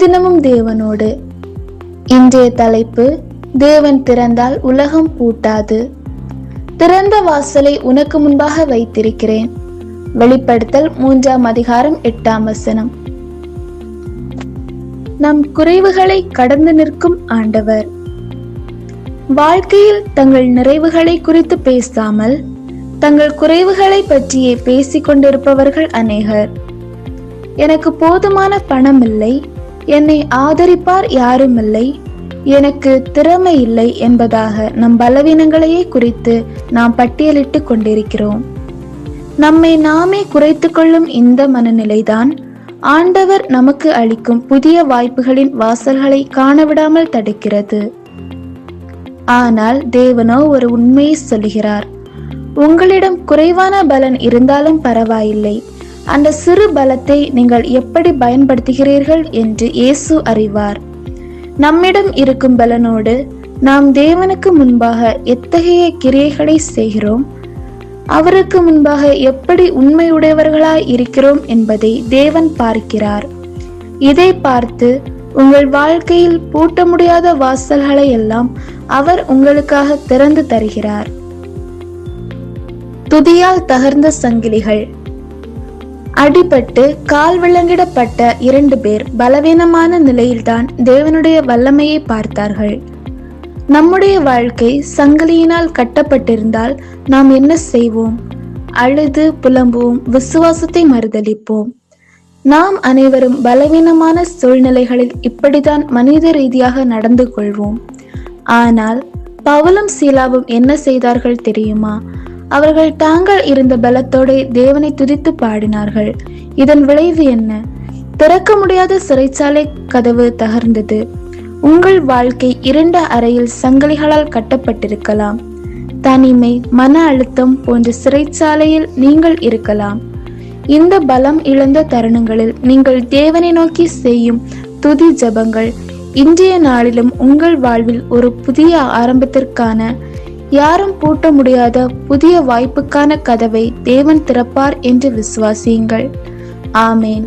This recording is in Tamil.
அனுதினமும் தேவனோடு. இன்றைய தலைப்பு, தேவன் திறந்தால் உலகம் பூட்டாது. திறந்த வாசலை உனக்கு முன்பாக வைத்திருக்கிறேன். வெளிப்படுத்தல் 3ஆம் அதிகாரம் 8ஆம் வசனம். நம் குறைவுகளை கடந்து நிற்கும் ஆண்டவர். வாழ்க்கையில் தங்கள் நிறைவுகளை குறித்து பேசாமல் தங்கள் குறைவுகளை பற்றியே பேசிக் கொண்டிருப்பவர்கள் அநேகர். எனக்கு போதுமான பணம் இல்லை, என்னை ஆதரிப்பார் யாரும் இல்லை, எனக்கு திறமை இல்லை என்பதாக நம் பலவீனங்களையே குறித்து நாம் பட்டியலிட்டு கொண்டிருக்கிறோம். நம்மை நாமே குறைத்து கொள்ளும் இந்த மனநிலைதான் ஆண்டவர் நமக்கு அளிக்கும் புதிய வாய்ப்புகளின் வாசல்களை காணவிடாமல் தடுக்கிறது. ஆனால் தேவனோ ஒரு உண்மையை சொல்கிறார். உங்களிடம் குறைவான பலன் இருந்தாலும் பரவாயில்லை, அந்த சிறு பலத்தை நீங்கள் எப்படி பயன்படுத்துகிறீர்கள் என்று இயேசு அறிவார். நம்மிடம் இருக்கும் பலனோடு நாம் தேவனுக்கு முன்பாக எத்தகைய கிரியைகளை செய்கிறோம், அவருக்கு முன்பாக எப்படி உண்மையுடையவர்களாய் இருக்கிறோம் என்பதை தேவன் பார்க்கிறார். இதை பார்த்து உங்கள் வாழ்க்கையில் பூட்ட முடியாத வாசல்களை எல்லாம் அவர் உங்களுக்காக திறந்து தருகிறார். துதியால் தகர்ந்த சங்கிலிகள். அடிபட்டு கால் விலங்கிடப்பட்ட 2 பேர் பலவீனமான நிலையில்தான் தேவனுடைய வல்லமையை பார்த்தார்கள். நம்முடைய வாழ்க்கை சங்கிலியினால் கட்டப்பட்டிருந்தால் நாம் என்ன செய்வோம்? அழுது புலம்புவோம், விசுவாசத்தை மறுதலிப்போம். நாம் அனைவரும் பலவீனமான சூழ்நிலைகளில் இப்படித்தான் மனித ரீதியாக நடந்து கொள்வோம். ஆனால் பவுலும் சீலாவும் என்ன செய்தார்கள் தெரியுமா? அவர்கள் தாங்கள் இருந்த பலத்தோடு தேவனை துதித்து பாடினார்கள். இதன் விளைவு என்ன? திறக்க முடியாத சிறைச்சாலை கதவு தகர்ந்தது. உங்கள் வாழ்க்கை இருண்ட அறையில் சங்கிலிகளால் கட்டப்பட்டிருக்கலாம். தனிமை, மன அழுத்தம் போன்ற சிறைச்சாலையில் நீங்கள் இருக்கலாம். இந்த பலம் இழந்த தருணங்களில் நீங்கள் தேவனை நோக்கி செய்யும் துதி ஜெபங்கள் இன்றைய நாளிலும் உங்கள் வாழ்வில் ஒரு புதிய ஆரம்பத்திற்கான, யாரும் பூட்ட முடியாத புதிய வாய்ப்புக்கான கதவை தேவன் திறப்பார் என்று விசுவாசியுங்கள். ஆமேன்.